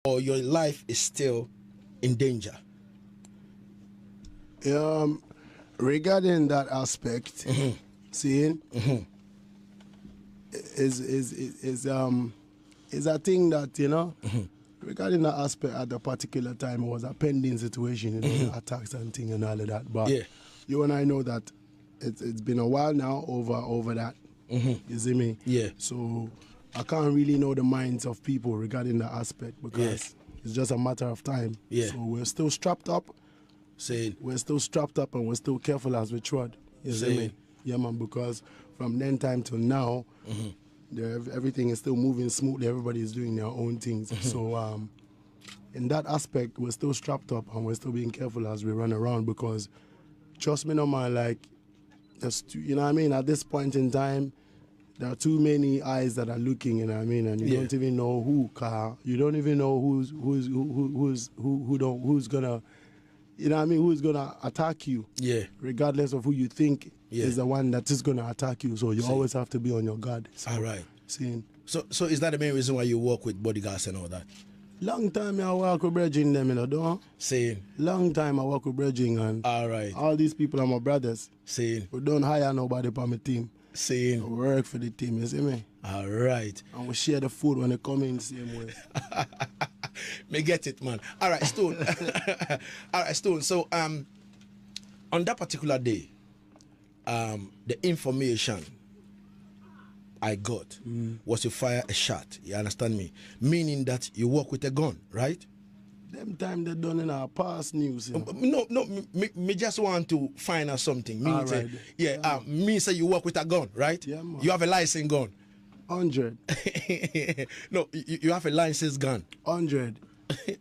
or your life is still in danger? Regarding that aspect, seeing is a thing that, you know, regarding that aspect at the particular time, it was a pending situation, you know, the attacks and thing and all of that. But you and I know that it's been a while now over that. You see me? Yeah. So I can't really know the minds of people regarding that aspect because it's just a matter of time. Yeah. So we're still strapped up. We're still strapped up and we're still careful as we trod. You see me? Yeah, man, because from then time till now, everything is still moving smoothly. Everybody is doing their own things. So in that aspect, we're still strapped up and we're still being careful as we run around because, trust me, no man, like, you know what I mean? At this point in time, there are too many eyes that are looking, you know what I mean? And you don't even know who don't know who's gonna, you know what I mean, who's gonna attack you. Yeah. Regardless of who you think is the one that is gonna attack you. So you always have to be on your guard. So, all right. Seeing. So is that the main reason why you work with bodyguards and all that? Long time I work with brethren them, you know, don't? Saying. Long time I work with brethren and all right. All these people are my brothers. Saying. We don't hire nobody for my team. Saying. We work for the team, you see me? All right. And we share the food when they come in the same way. Me get it, man. All right, Stone. All right, Stone. So on that particular day, the information I got was to fire a shot. You understand me? Meaning that you work with a gun, right? Them time they done in our past news. You know? No, me just want to find out something. Me say, right. Me say you work with a gun, right? Yeah, man. You have a licensed gun. 100. No, you have a licensed gun. 100.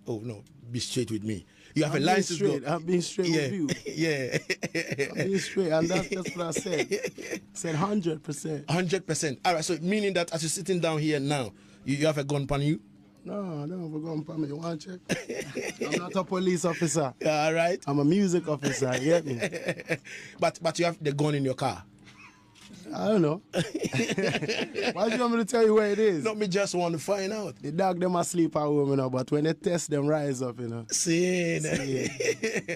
Oh no, be straight with me. You have a license. I'm being straight with you. Yeah. I'm being straight, and that's what I said. Said 100%. 100%. All right. So meaning that as you're sitting down here now, you have a gun on you? No, I don't have a gun on me. You want to check? I'm not a police officer. All right. I'm a music officer. You get me? But you have the gun in your car. I don't know. Why do you want me to tell you where it is? No, me just want to find out. The dog them asleep at home, you know, but when they test them rise up, you know. See.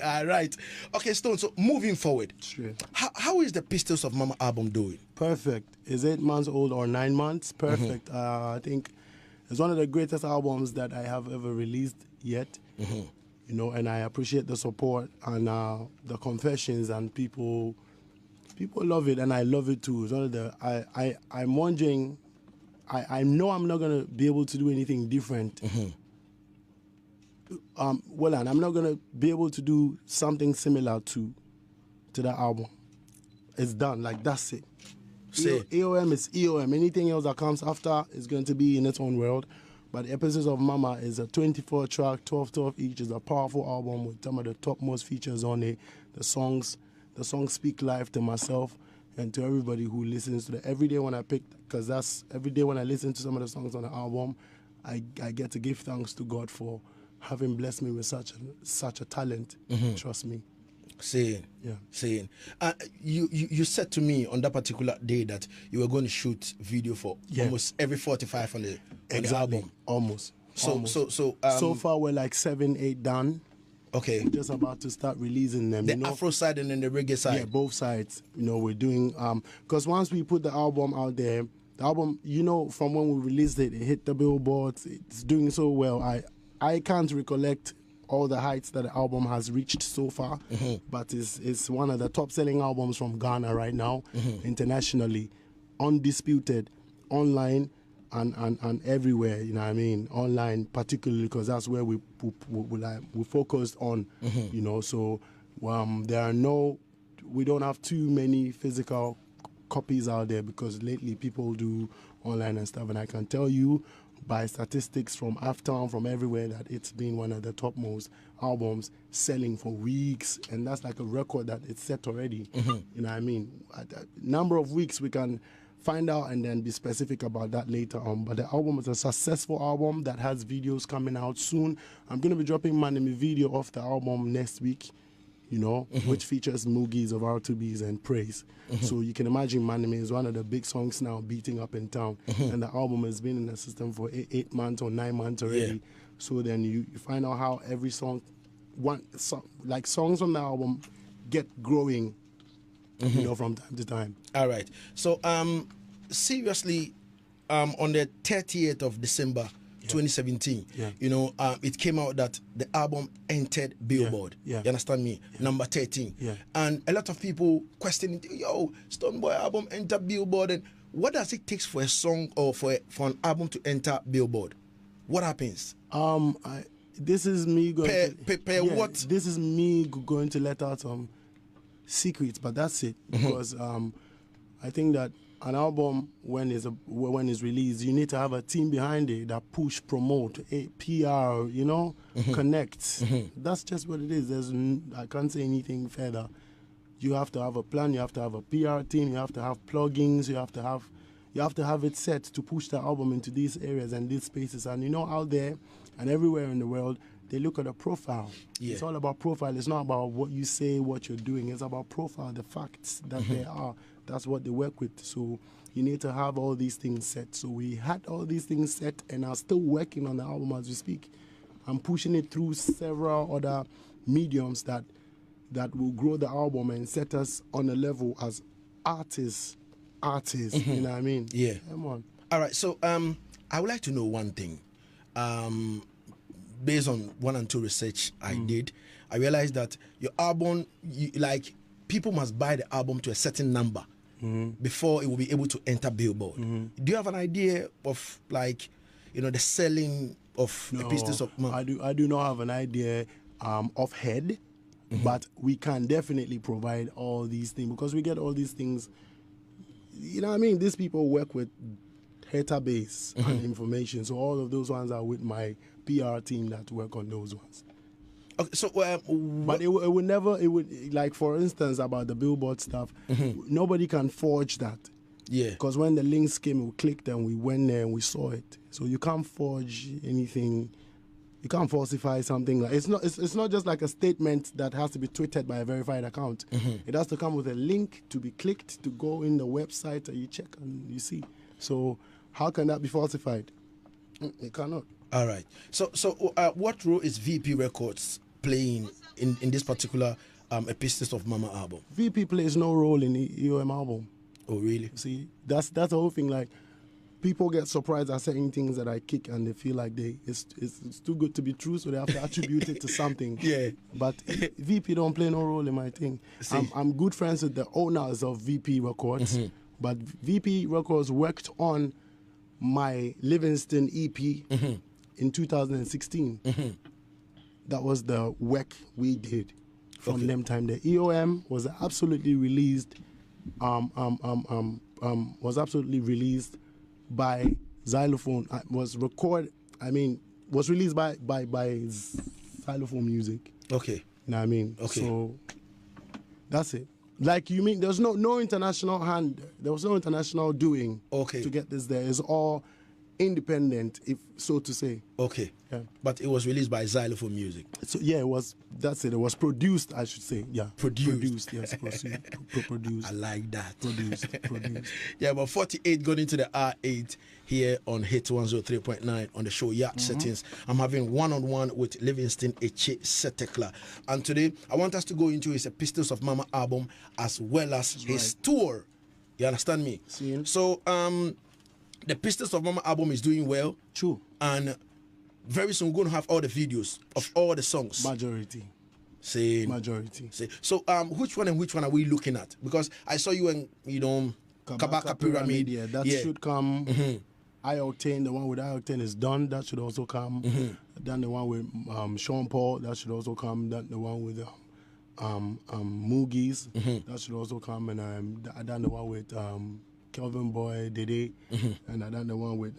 All right. Okay, Stone, so moving forward. Sure. How is the Pistols of Mama album doing? Perfect. Is 8 months old or 9 months? Perfect. I think it's one of the greatest albums that I have ever released yet. You know, and I appreciate the support and the confessions and people love it, and I love it too. It's one of the I'm wondering. I know I'm not gonna be able to do anything different. Well, and I'm not gonna be able to do something similar to that album. It's done. Like that's it. EOM is EOM. Anything else that comes after is going to be in its own world. But the Episodes of Mama is a 24-track, 12 each. Is a powerful album with some of the topmost features on it. The songs speak life to myself and to everybody who listens to it. Every day when I every day when I listen to some of the songs on the album, I get to give thanks to God for having blessed me with such a talent. Trust me. Saying. You said to me on that particular day that you were going to shoot video for almost every 45 on the album. Almost. So far we're like 7, 8 done. Okay. We're just about to start releasing them. The Afro side and then the reggae side. Yeah, both sides. You know, we're doing because once we put the album out there, the album, you know, from when we released it, it hit the billboards. It's doing so well. I can't recollect all the heights that the album has reached so far, but it's one of the top-selling albums from Ghana right now, internationally, undisputed, online. And everywhere, you know what I mean, online particularly because that's where we focused on, you know. So we don't have too many physical copies out there because lately people do online and stuff, and I can tell you by statistics from Aftown, from everywhere, that it's been one of the topmost albums selling for weeks, and that's like a record that it's set already. You know what I mean? A number of weeks we can find out and then be specific about that later on. But the album is a successful album that has videos coming out soon. I'm going to be dropping my video off the album next week, you know, which features Moogies of R2Bs and Praise. So you can imagine Manime is one of the big songs now beating up in town. And the album has been in the system for 8 months or 9 months already. So then you find out how every song, like songs on the album, get growing, you know, from time to time. All right. So seriously, on the 30th of December 2017, you know, it came out that the album entered Billboard. You understand me? Number 13. And a lot of people questioning, yo, Stonebwoy album entered Billboard. And what does it take for a song or for an album to enter Billboard? What happens? This is me going what? This is me going to let out some secrets, but that's it. Because I think that an album, when it's released, you need to have a team behind it that push, promote, PR, you know, connect. That's just what it is. I can't say anything further. You have to have a plan. You have to have a PR team. You have to have plugins. You have to have it set to push the album into these areas and these spaces. And you know, out there and everywhere in the world, they look at a profile. It's all about profile. It's not about what you say, what you're doing. It's about profile, the facts that there are. That's what they work with. So you need to have all these things set. So we had all these things set and are still working on the album as we speak. I'm pushing it through several other mediums that will grow the album and set us on a level as artists. You know what I mean? Yeah. Come on. All right. So I would like to know one thing. Based on 1 and 2 research I did, I realized that your album, like, people must buy the album to a certain number before it will be able to enter Billboard. Do you have an idea of, like, you know, the selling of the pieces of money? I do not have an idea of head, but we can definitely provide all these things because we get all these things. You know what I mean? These people work with database and information, so all of those ones are with my PR team that work on those ones. Okay, so but it would never, like, for instance, about the Billboard stuff, nobody can forge that. Yeah. Because when the links came, we clicked and we went there and we saw it. So you can't forge anything. You can't falsify something. Like, it's not just like a statement that has to be tweeted by a verified account. It has to come with a link to be clicked to go in the website and you check and you see. So how can that be falsified? It cannot. All right. So what role is VP Records playing in this particular Epistles of Mama album? VP plays no role in the EOM album. Oh, really? See, that's the whole thing. Like, people get surprised at certain things that I kick and they feel like it's too good to be true, so they have to attribute it to something. Yeah. But VP don't play no role in my thing. I'm good friends with the owners of VP Records, but VP Records worked on my Livingston EP in 2016. That was the work we did from them time. The EOM was absolutely released. Was absolutely released by Xylophone. Was released by Xylophone Music. Okay. You know what I mean? Okay. So that's it. Like, you mean there's no international hand, there was no international doing to get this there. It's all independent, if so to say. Okay. Yeah. But it was released by Xylophone Music. So yeah, that's it. It was produced, I should say. Yeah. Produced. Yes, produced. I like that. Produced. Yeah, but 48 going into the R8 here on Hitz 103.9 on the show Yacht Settings. I'm having one-on-one with Livingston Eche Setekla. And today, I want us to go into his Epistles of Mama album as well as his tour. You understand me? See. So, the Epistles of Mama album is doing well. True. And very soon we're going to have all the videos of all the songs. Majority. Majority. So which one are we looking at? Because I saw you in, you know, Kabaka Pyramid. Yeah, that should come. I-Octane, the one with I-Octane is done. That should also come. Then the one with Sean Paul, that should also come. Then the one with Moogies, that should also come. And I done the one with Kelvin Boy, Dede, and I done the one with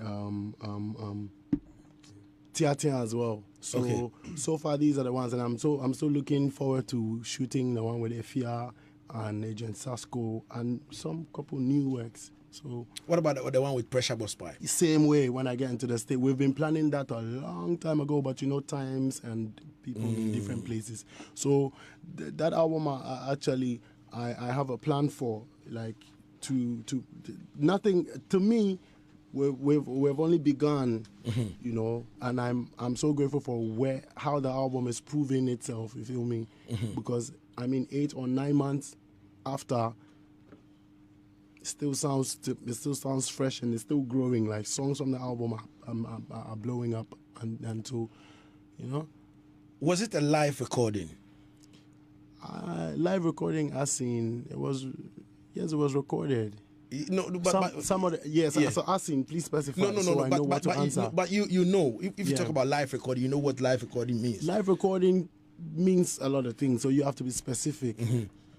Tia as well. So so far these are the ones, and I'm so looking forward to shooting the one with Efia and Agent Sasko and some couple new works. So what about the one with Pressure Boss Pie? Same way when I get into the state. We've been planning that a long time ago, but you know, times and people in different places. So that album I have a plan for, like, to nothing to me. we've only begun, you know, and I'm so grateful for how the album is proving itself. You feel me? Because I mean, 8 or 9 months after, it still sounds fresh and it's still growing. Like songs from the album are blowing up, and so, you know. Was it a live recording? Live recording, it was recorded. No, but some of the, yes. Yeah. So asking, please specify. I know what to answer. But you know, if you talk about live recording, you know what live recording means. Live recording means a lot of things, so you have to be specific.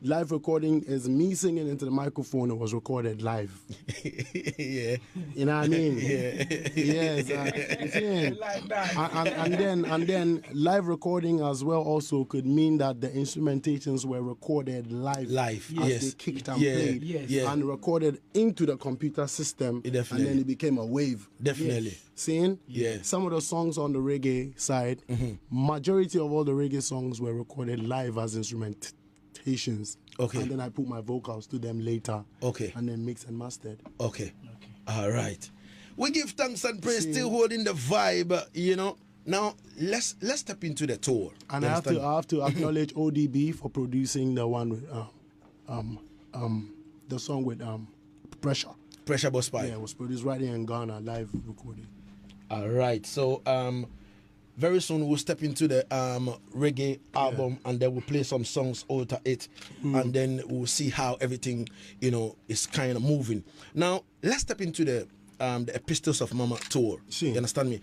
Live recording is me singing into the microphone. It was recorded live. Yeah. You know what I mean? Yeah. Yes. Like that. And then live recording as well also could mean that the instrumentations were recorded live. Live. As Yes. they kicked and Yeah. played. Yes. Yeah. And recorded into the computer system. Definitely. And then it became a wave. Definitely. Seeing? Yeah. Some of the songs on the reggae side, majority of all the reggae songs were recorded live as instrumentations. Okay. And then I put my vocals to them later. Okay. And then mixed and mastered. Okay. All right. We give thanks and praise, still holding the vibe, you know. Now let's step into the tour. And You I have to acknowledge ODB for producing the one with the song with Pressure. Pressure Boss Pipe. Yeah, it was produced right here in Ghana, live recorded. All right. So very soon we'll step into the reggae album, and then we'll play some songs over it, and then we'll see how everything, you know, is kind of moving. Now let's step into the Epistles of Mama tour. You understand me?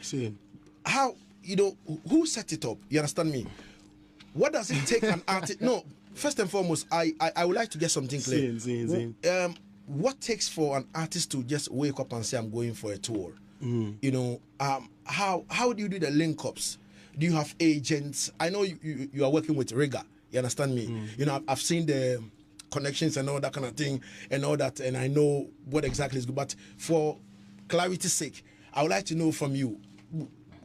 How, you know, who set it up? You understand me? What does it take an artist? No, first and foremost, I would like to get something clear. What takes for an artist to just wake up and say, I'm going for a tour? You know, how do you do the link ups? Do you have agents? I know you are working with Riga. You understand me? You know, I've seen the connections and all that kind of thing and all that, and I know what exactly is good. But for clarity's sake, I would like to know from you,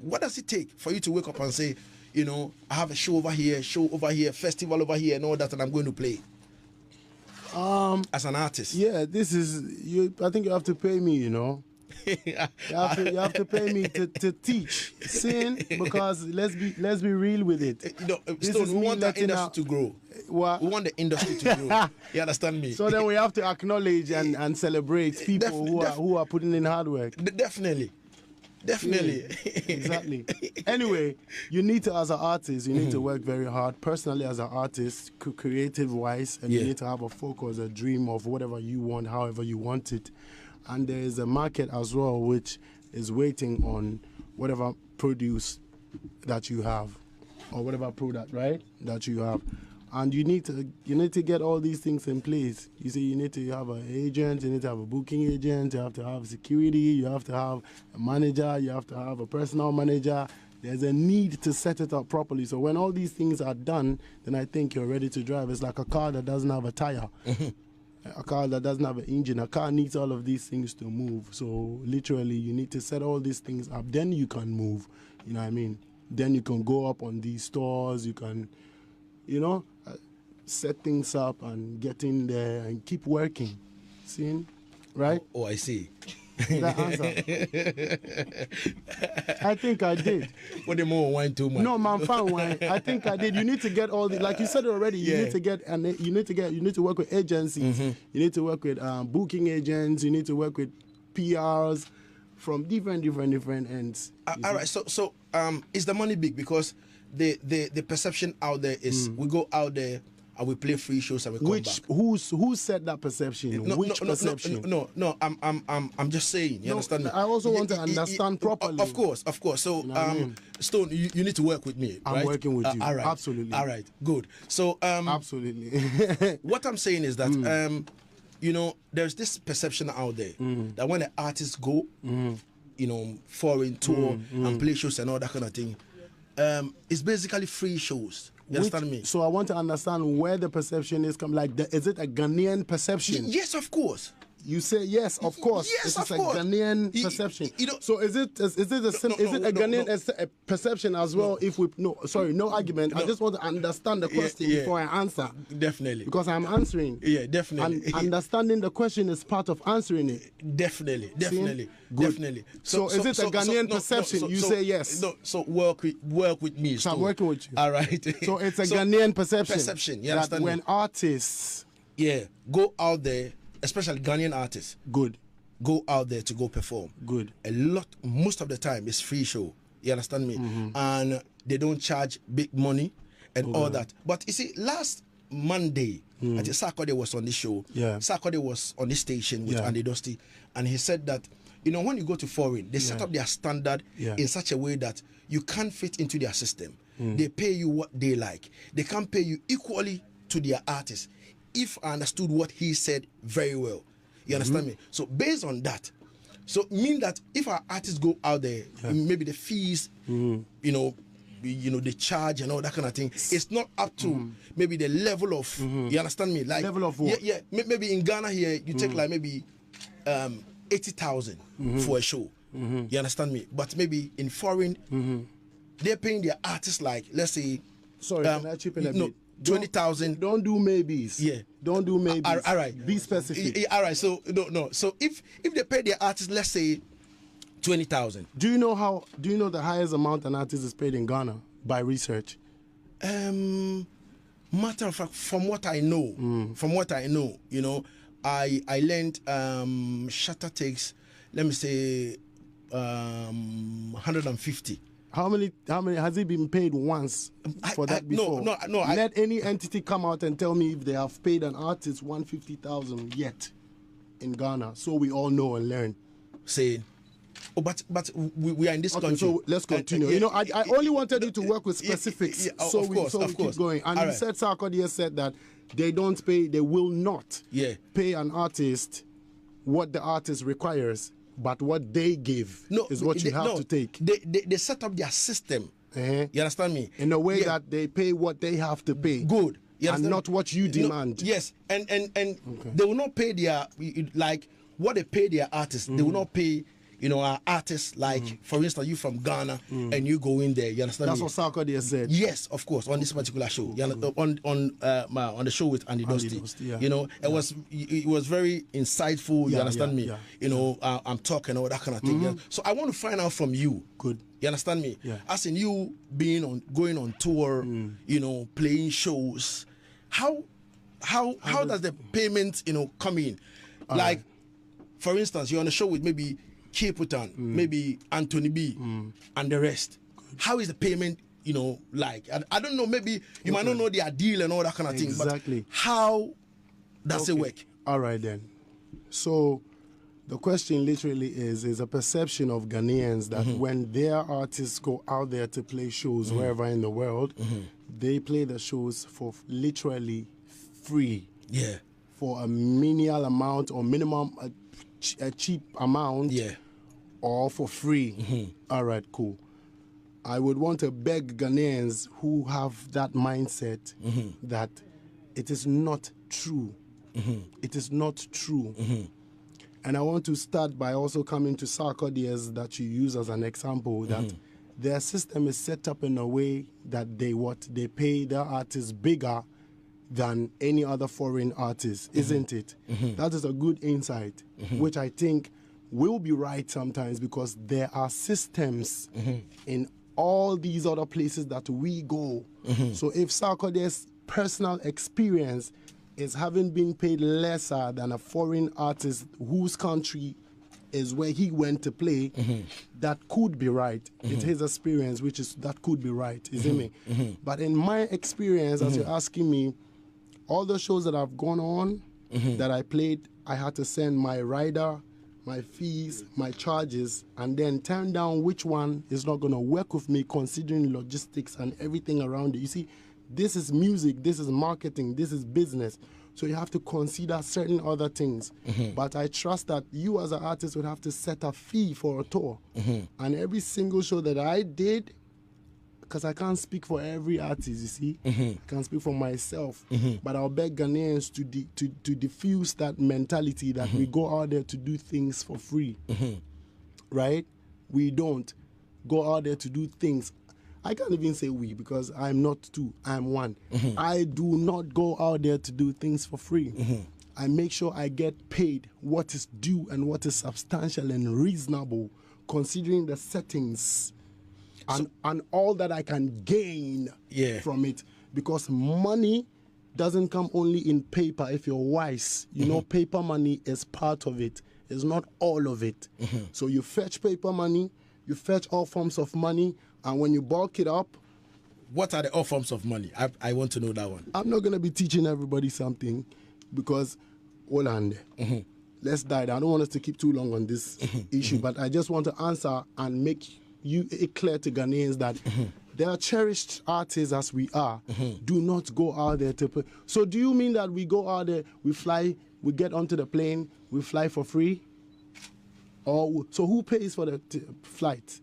what does it take for you to wake up and say, you know, I have a show over here, festival over here, and all that, and I'm going to play? As an artist. Yeah, this is you. I think you have to pay me, you know. You have to pay me to teach, because let's be real with it. You know, Stone, we want the industry to grow. What? We want the industry to grow. You understand me? So then we have to acknowledge and celebrate people who are putting in hard work. Definitely. Definitely. Yeah, exactly. Anyway, you need to, as an artist, you need to work very hard. Personally, as an artist, creative-wise, and you need to have a focus, a dream of whatever you want, however you want it. And there is a market as well which is waiting on whatever produce that you have, or whatever product, right, that you have. And you need to get all these things in place. You see, you need to have an agent, you need to have a booking agent, you have to have security, you have to have a manager, you have to have a personal manager. There's a need to set it up properly. So when all these things are done, then I think you're ready to drive. It's like a car that doesn't have a tire. A car that doesn't have an engine. A car needs all of these things to move. So literally, you need to set all these things up. Then you can move. You know what I mean? Then you can go up on these stores. You can, you know, set things up and get in there and keep working. See? Right? Oh, I see. That answer. I think I did. What the more wine too much? No, man, fine wine. I think I did. You need to get all the, like you said already. You need to get, and you need to work with agencies. You need to work with booking agents. You need to work with PRs from different ends. All right. So is the money big? Because the perception out there is we go out there and we play free shows and we come back. Who said that perception? Which perception? No. I'm just saying. You understand me? I also want to understand properly. Of course. So You know what I mean? Stone, you need to work with me. I'm right? working with you. All right. Absolutely. All right. Good. So absolutely. what I'm saying is that you know, there's this perception out there that when the artists go, you know, foreign tour and play shows and all that kind of thing, it's basically free shows. You understand me? So I want to understand where the perception is coming. Like, is it a Ghanaian perception? Yes, of course. You say yes, of course. Yes, it's of a course. Ghanaian perception. You know, so is it a Ghanaian perception as well? If we no argument. I just want to understand the question before I answer. Definitely. Because I'm answering. Yeah, definitely. And understanding the question is part of answering it. Definitely. Good. Definitely. So is it a Ghanaian perception? You say yes. No, so work with me. So I'm working with you. All right. So it's a Ghanaian perception. You understand that when artists go out there, especially Ghanaian artists, go out there to go perform. Most of the time it's free show. You understand me? And they don't charge big money and all that. But you see, last Monday, I think Sarkodie was on this show. Sarkodie was on this station with Andy Dusty, and he said that, you know, when you go to foreign, they set up their standard in such a way that you can't fit into their system. They pay you what they like. They can't pay you equally to their artists. If I understood what he said very well. You understand me? So based on that, so mean that if our artists go out there, maybe the fees, you know, they charge and all that kind of thing, it's not up to maybe the level of, you understand me? Like level of what? Yeah, maybe in Ghana here, you take like maybe 80,000 for a show. You understand me? But maybe in foreign, they're paying their artists like, let's say, sorry, can I chip in a bit? 20,000. Don't do maybes. Don't do maybes. All right. Be specific. All right. So no. So if they pay their artists, let's say 20,000. Do you know the highest amount an artist is paid in Ghana by research? Matter of fact, from what I know, you know, I learned SHATTA takes, let me say, 150. How many has he been paid once for that before? No. Let any entity come out and tell me if they have paid an artist 150,000 yet in Ghana, so we all know and learn. Say, but we are in this country. So let's continue. You know, I only wanted you to work with specifics, so we keep going. And you said Sarkodie said that they don't pay, they will not pay an artist what the artist requires. But what they give is what you have to take. They set up their system. You understand me? In a way that they pay what they have to pay. Good. And not what you demand. Yes. And they will not pay their, like, what they pay their artists. They will not pay, you know, our artists, like, for instance, you from Ghana and you go in there. You understand me? That's what Sarkodie said. Yes, of course, on this particular show. On the show with Andy Dusty. You know, it was very insightful. You understand me? You know, I'm talking all that kind of thing. So I want to find out from you. Good. You understand me? As in you going on tour, you know, playing shows. How does the payment, you know, come in? Like, for instance, you're on a show with maybe Caputan, maybe Anthony B, and the rest. How is the payment, you know, like? I don't know, maybe you might not know their deal and all that kind of thing, but how does it work? All right, then. So the question literally is a perception of Ghanaians that when their artists go out there to play shows wherever in the world, they play the shows for literally free. For a menial amount or minimum, a cheap amount. Or for free. All right, cool. I would want to beg Ghanaians who have that mindset that it is not true. It is not true. And I want to start by also coming to Sarkodie that you use as an example, that their system is set up in a way that they pay their artists bigger than any other foreign artist, isn't it? That is a good insight, which I think will be right sometimes, because there are systems in all these other places that we go. So if Sarkodie's personal experience is having been paid lesser than a foreign artist whose country is where he went to play, that could be right. It's his experience, that could be right, isn't it? But in my experience, as you're asking me, all the shows that I've gone on, that I played, I had to send my rider, my fees, my charges, and then turn down which one is not going to work with me, considering logistics and everything around it. You see, this is music, this is marketing, this is business. So you have to consider certain other things. But I trust that you as an artist would have to set a fee for a tour. And every single show that I did, because I can't speak for every artist, you see. I can't speak for myself. But I'll beg Ghanaians to diffuse that mentality that we go out there to do things for free. Right? We don't go out there to do things. I can't even say we, because I'm not two, I'm one. I do not go out there to do things for free. I make sure I get paid what is due and what is substantial and reasonable, considering the settings and all that I can gain from it. Because money doesn't come only in paper if you're wise. You know, paper money is part of it. It's not all of it. So you fetch paper money, you fetch all forms of money, and when you bulk it up... What are the all forms of money? I want to know that one. I'm not going to be teaching everybody something because, hold on there. Let's dive. I don't want us to keep too long on this issue, but I just want to answer and make it clear to Ghanaians that there are cherished artists as we are. Do not go out there to pay. So do you mean that we go out there, we fly, we get onto the plane, we fly for free? Or so who pays for the flight?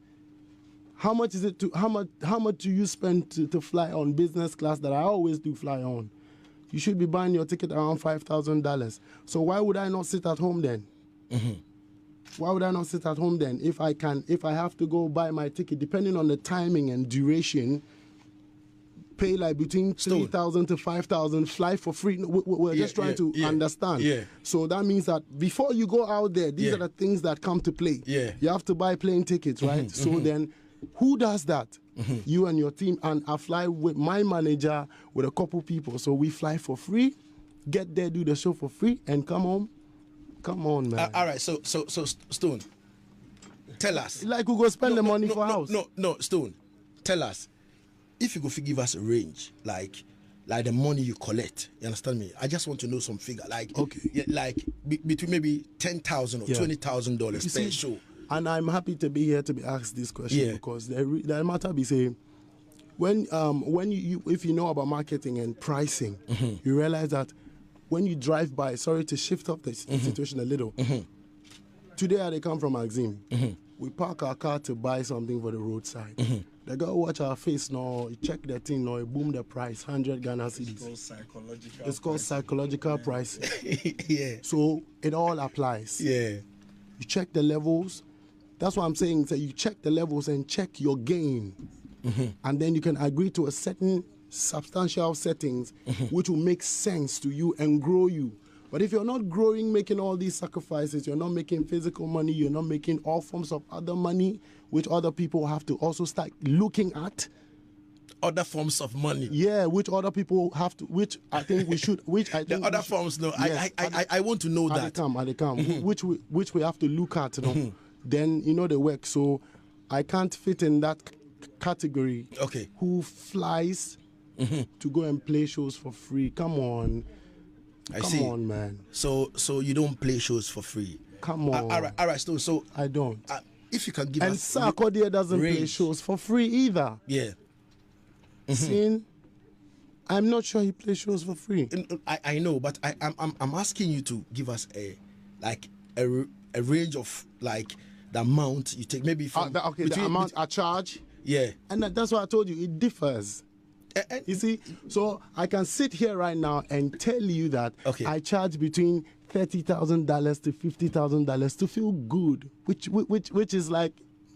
How much is it to how much do you spend to fly on business class that I always do fly on? You should be buying your ticket around $5,000. So why would I not sit at home then? Why would I not sit at home then if I have to go buy my ticket, depending on the timing and duration, pay like between 3,000 to 5,000, fly for free? We're just trying to understand. So that means that before you go out there, these are the things that come to play. You have to buy plane tickets, right? So then, who does that? You and your team. And I fly with my manager, with a couple people. So we fly for free, get there, do the show for free, and come home. Come on, man. All right, so Stone, tell us. Like we go spend the money for house. No, Stone, tell us. If you go give us a range, like the money you collect, you understand me? I just want to know some figure, like between maybe $10,000 or $20,000 per show. And I'm happy to be here to be asked this question because the matter be saying, when you if you know about marketing and pricing, you realize that when you drive by, sorry to shift up the situation a little. Today they come from Axim. We park our car to buy something for the roadside. They go watch our face now, check the thing now, boom the price, 100 Ghana cedis. It's called psychological pricing. So it all applies. You check the levels. That's what I'm saying. So you check the levels and check your gain. And then you can agree to a certain substantial settings which will make sense to you and grow you. But if you're not growing, making all these sacrifices, you're not making physical money, you're not making all forms of other money, which other people have to also start looking at. Other forms of money. Yeah, which other people have to, which I think we should, which I think the other forms, no, yes, I want to know that. They come, which we have to look at, you know. Then, you know, the work. So I can't fit in that category. Okay. Who flies to go and play shows for free? Come on. Come on, man. So you don't play shows for free? Come on. All right. So I don't. If you can give and us... And Sarkodie doesn't play shows for free either. Yeah. Seen? I'm not sure he plays shows for free. I know, but I'm asking you to give us a range of like the amount you take, maybe from the amount I charge. Yeah. And that's what I told you. It differs. You see, so I can sit here right now and tell you that I charge between $30,000 to $50,000 to feel good, which is like,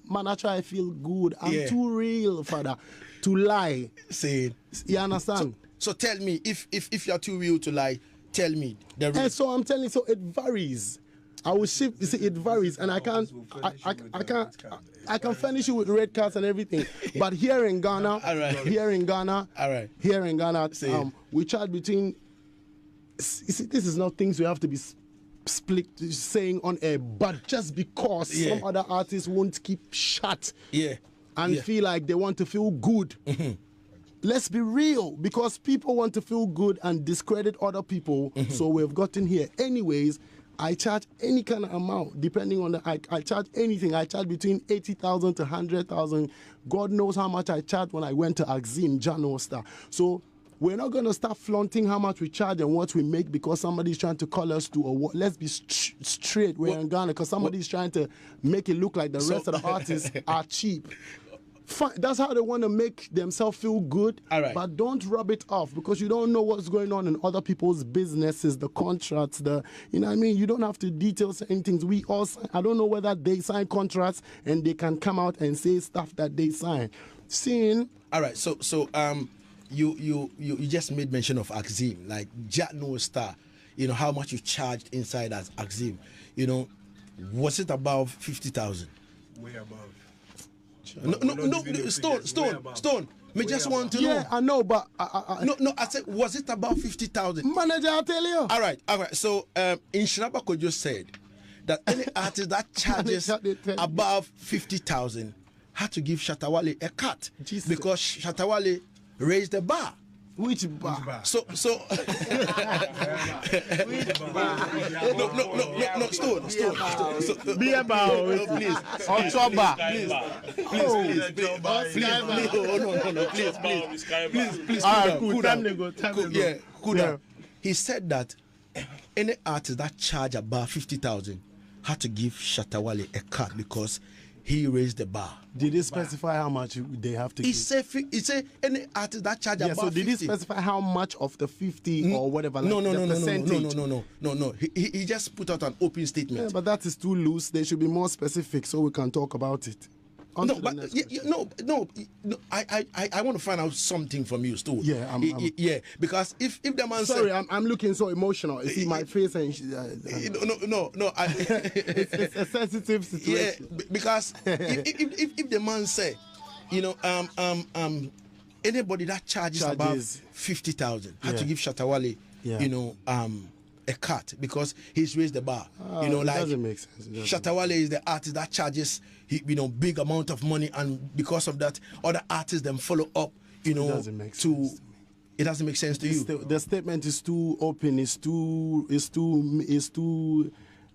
man, I try to feel good. I'm too real, father, to lie. See, you understand? So tell me, if you're too real to lie, tell me. And so I'm telling you, so it varies. I will shift. You see, it varies, and I can furnish you with red cards and everything. But here in Ghana, we charge between. You see, this is not things we have to be split saying on air, but just because some other artists won't keep shut, and feel like they want to feel good. Let's be real, because people want to feel good and discredit other people. So we've gotten here, anyways. I charge any kind of amount, depending on I charge anything. I charge between 80,000 to 100,000. God knows how much I charged when I went to Axim, Jano Star. So we're not going to start flaunting how much we charge and what we make because somebody's trying to call us to a war. Let's be straight. We're in Ghana because somebody's trying to make it look like the rest of the artists are cheap. Fine. That's how they want to make themselves feel good. All right. But don't rub it off because you don't know what's going on in other people's businesses, the contracts, you know what I mean? You don't have to detail certain things. We all sign. I don't know whether they sign contracts and they can come out and say stuff that they sign. Seeing. All right. So you just made mention of Axim, like Jack No Star. You know how much you charged inside as Axim. You know, was it above 50,000? Way above. No, Stone. Me just want to know. Yeah, I know, but No, I said, was it about 50,000? Manager, I'll tell you. All right. So, in Shinabako just said that any artist that charges above 50,000 had to give Shatta Wale a cut because Shatta Wale raised the bar. Which bar? So no, Stone. Be about please. October. Please. Cool down. Cool down. He said that any artist that charge above 50,000 had to give Shatta Wale a cut because he raised the bar. Did he specify how much they have to give? He said any artist that charge above 50. So did he specify how much of the 50 or whatever? No. Percentage? He just put out an open statement. Yeah, but that is too loose. They should be more specific so we can talk about it. I want to find out something from you, Stu. Yeah, because if the man sorry, I'm looking so emotional. You see my face and no. It's a sensitive situation. Yeah, because if the man say, you know, anybody that charges above 50,000 had to give Shatta Wale, you know, a cut because he's raised the bar. You know, like doesn't make sense. Shatta Wale is the artist that charges big amount of money, and because of that, other artists then follow up. You know, it doesn't make sense. It doesn't make sense to you. The statement is too open. It's too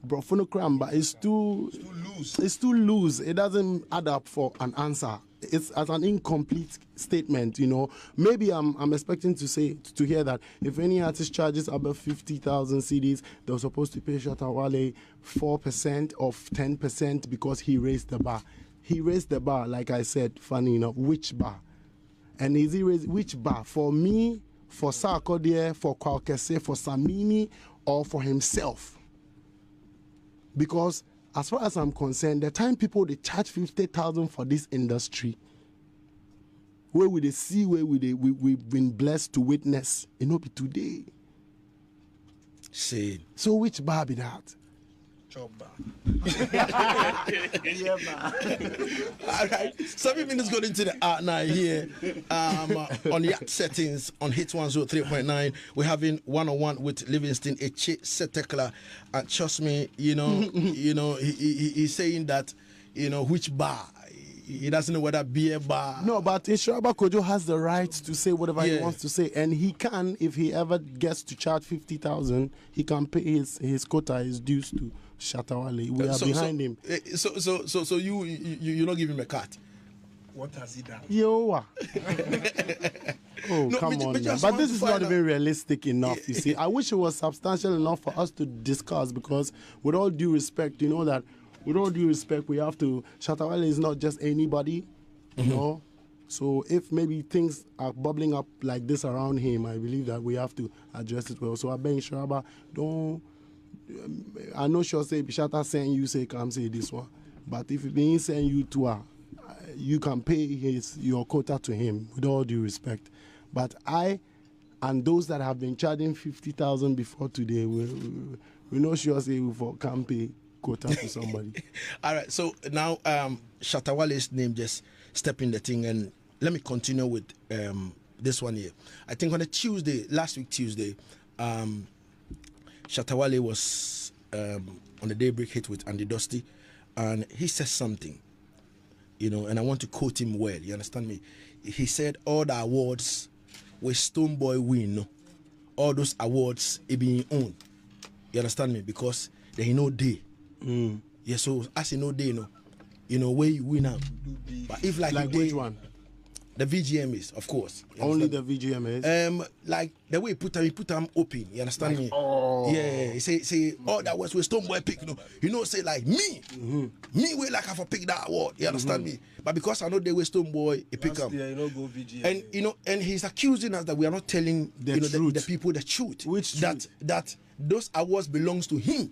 brophonocram, but it's too loose. It's too loose. It doesn't add up for an answer. It's as an incomplete statement, you know. Maybe I'm expecting to hear that if any artist charges above 50,000 CDs, they're supposed to pay Shatta Wale 4% of 10% because he raised the bar. He raised the bar, like I said, funny enough. Which bar? And is he raised which bar? For me, for Sarkodie, for Kwakese, for Samini, or for himself? Because as far as I'm concerned, the time people they charge 50,000 for this industry, where would they see where we've been blessed to witness? It not be today. See. So which bar be that? Chop bar. Yeah, man. All right. 7 minutes going into the art now here on the act settings on Hitz 103.9. We're having one-on-one with Livingston Eche Setekla, and trust me, he's saying that, which bar. He doesn't know whether beer bar. No, but Ishaba Kojo has the right to say whatever he wants to say, and he can, if he ever gets to charge 50,000, he can pay his quota, his dues to Shatta Wale. We are behind him. So you not give him a cut. What has he done? YAWA. Come on. But this is not even realistic enough, you see. I wish it was substantial enough for us to discuss, because with all due respect, you know that with all due respect, we have to. Shatta Wale is not just anybody, you know. So if maybe things are bubbling up like this around him, I believe that we have to address it well. So I beg Sharaba, don't. I know she'll say Shatta saying you say come say this one, but if he ain't saying you to her, you can pay your quota to him with all due respect. But I and those that have been charging 50,000 before today, we know she'll say we for can pay quota to somebody. All right, so now Shatta Wale's name just step in the thing, and let me continue with this one here. I think on a Tuesday, last week Tuesday, Shatta Wale was on the Daybreak Hit with Andy Dusty, and he says something, and I want to quote him well, you understand me? He said all the awards where Stonebwoy win, all those awards it being owned. You understand me? Because there ain't no day. Yeah, so as you know, they know, where you win out. But if like which one? The VGMAs, of course. Only the VGMAs. Like the way he put them open. You understand me? Oh. Yeah. He say, oh, that was where Stonebwoy pick. Say like me, me way like I for pick that award. You understand me? But because I know they were Stonebwoy, he pick them. Yeah, you know, go VGMA. And and he's accusing us that we are not telling the people the truth. Which truth? That those awards belongs to him.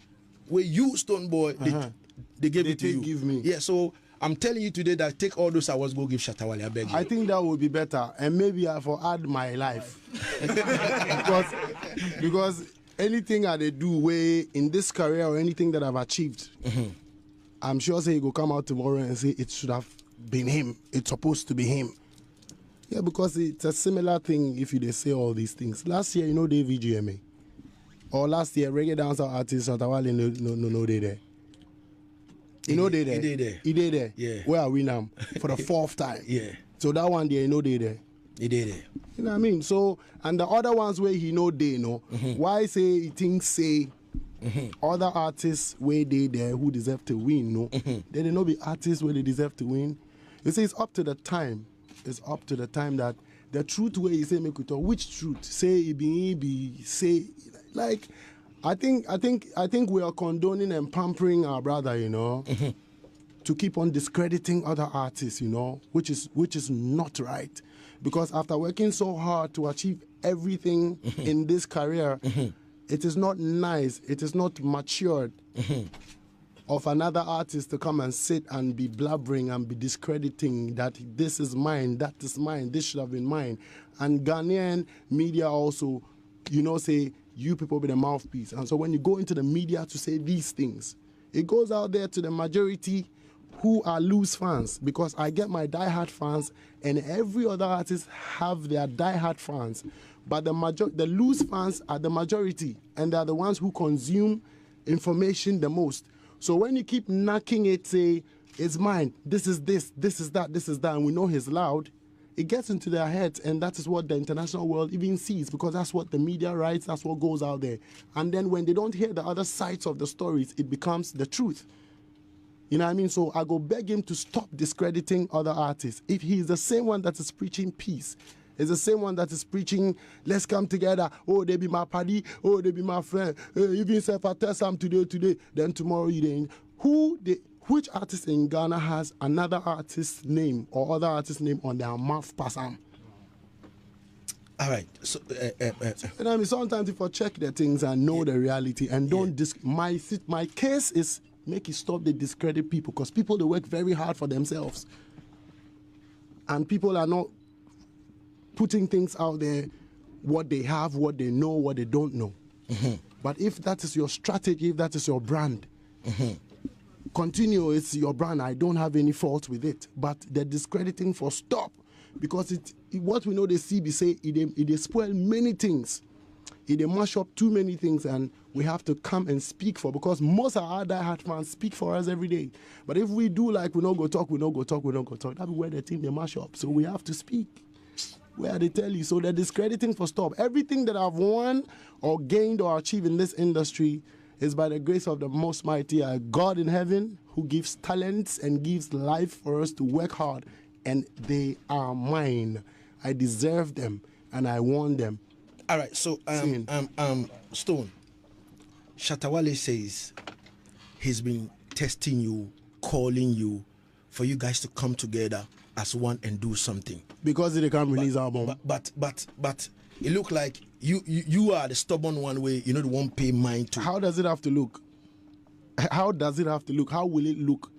Where you Stonebwoy, they gave it to you. Give me. Yeah. So I'm telling you today that take all those awards, go give SHATTA WALE. I beg you. I think that would be better, and maybe I for add my life because anything I they do way in this career or anything that I've achieved, I'm sure say he go come out tomorrow and say it should have been him. It's supposed to be him. Yeah, because it's a similar thing if they say all these things. Last year, they VGMA, or last year reggae dancer artist SHATTA WALE no they there. They there. He did there. Yeah. Where are we now? For the 4th time. Yeah. So that one there, they there. He did it. You know what I mean? So, and the other ones where they know. Why say he thinks other artists where they there who deserve to win, no? They not be artists where they deserve to win. You see, it's up to the time. It's up to the time that the truth where you say make it talk. Which truth? Say it be say like. I think we are condoning and pampering our brother, to keep on discrediting other artists, which is not right. Because after working so hard to achieve everything in this career, it is not nice, it is not matured of another artist to come and sit and be blabbering and be discrediting that this is mine, that is mine, this should have been mine. And Ghanaian media also, say, you people be the mouthpiece. And so when you go into the media to say these things, it goes out there to the majority who are loose fans, because I get my diehard fans and every other artist have their diehard fans. But the loose fans are the majority, and they're the ones who consume information the most. So when you keep knocking it, say, it's mine, this is this is that, and we know he's loud, it gets into their heads, and that is what the international world even sees, because that's what the media writes, that's what goes out there. And then when they don't hear the other sides of the stories, it becomes the truth. You know what I mean? So I go beg him to stop discrediting other artists. If he's the same one that is preaching peace, is the same one that is preaching, let's come together, oh, they be my party, oh, they be my friend, even if I tell some today, then tomorrow you didn't. Which artist in Ghana has another artist's name or other artist's name on their mouth pass them? All right. So, and I mean, sometimes if I check the things and know the reality and don't my case is make it stop the discredit people, because people they work very hard for themselves, and people are not putting things out there, what they have, what they know, what they don't know. But if that is your strategy, if that is your brand. Continue, it's your brand. I don't have any fault with it. But the discrediting for stop. Because what we know the CB say, it spoil many things. It mash up too many things, and we have to come and speak for, because most of our diehard fans speak for us every day. But if we do like we don't go talk, that'll be where the thing they mash up. So we have to speak. Where they tell you. So the discrediting for stop. Everything that I've won or gained or achieved in this industry is by the grace of the Most Mighty, God in heaven, who gives talents and gives life for us to work hard. And they are mine. I deserve them, and I want them. All right, so, Stone, SHATTA WALE says he's been testing you, calling you, for you guys to come together as one and do something. Because they can't release album. But it look like you are the stubborn one way, the one pay mind to. How does it have to look? How does it have to look? How will it look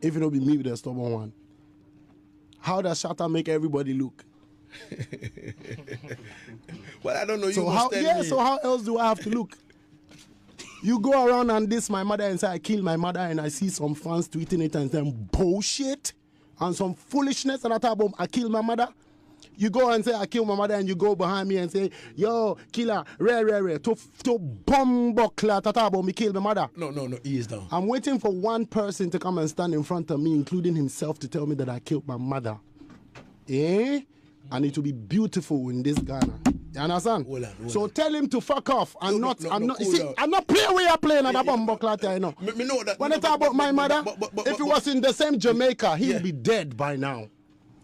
if it don't be me with the stubborn one? How does SHATTA make everybody look? Well, I don't know. So how else do I have to look? You go around and diss my mother and say I killed my mother, and I see some fans tweeting it and saying bullshit and some foolishness, and I talk about I killed my mother. You go and say I killed my mother, and you go behind me and say, yo, killer, rare, to bomb buckler, talk about me killed my mother. No, he is down. I'm waiting for one person to come and stand in front of me, including himself, to tell me that I killed my mother. And it will be beautiful in this Ghana. You understand? Hold on. So tell him to fuck off. I'm not playing where you're playing at the bomb buckler, you know. Me know that. When I talk about my mother, if it was in the same Jamaica, he'll be dead by now.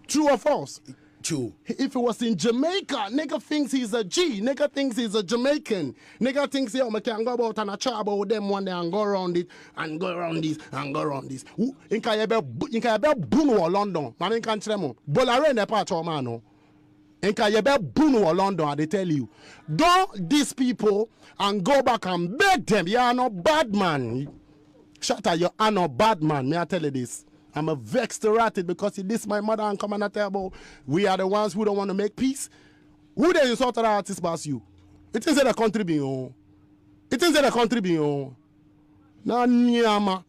True or false? True. If it was in Jamaica, nigga thinks he's a G. Nigga thinks he's a Jamaican. Nigga thinks, yo, I can go about and a chat about them one day and go around it and go around this and go around this. Inka yebe bunu or London. Man, inka nchilemo. Bolare ne pa choma no. Inka yebe bunu or London, they tell you. Don't these people and go back and beg them. You are no bad man. Shatta, you are no bad man. May I tell you this? I'm a vexed at it because he diss my mother and come and tell about we are the ones who don't want to make peace. Who they insult the artist past you? It isn't a country being. It isn't a country being. Nah, nyama.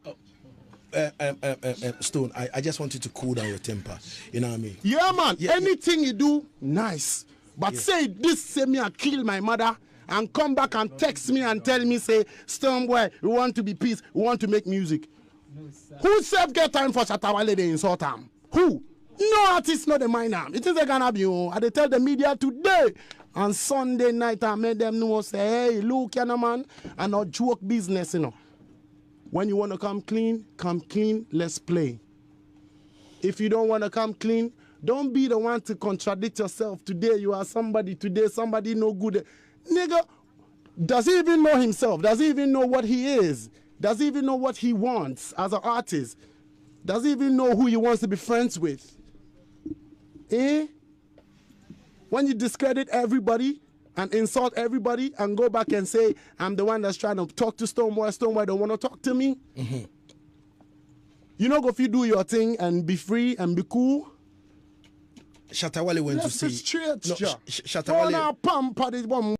Stone, I just want you to cool down your temper. You know what I mean? Yeah, man. Yeah, anything you do, nice. But say this, say me I kill my mother and come back and text me and tell me, say, Stonebwoy, we want to be peace, we want to make music. Who self get time for Shatta Wale they insult him? Who? No artist, not the mind am. It is a gonna be. I they tell the media today on Sunday night I made them know say, hey, look, you know, man, and not joke business, you know. When you want to come clean, let's play. If you don't want to come clean, don't be the one to contradict yourself. Today you are somebody, today somebody no good. Nigga, does he even know himself? Does he even know what he is? Does he even know what he wants as an artist? Does he even know who he wants to be friends with? Eh? When you discredit everybody and insult everybody and go back and say, I'm the one that's trying to talk to Stonebwoy, Stonebwoy don't want to talk to me. Mm-hmm. You know, if you do your thing and be free and be cool. Shatta Wale went to see. Straight, Shatta Wale.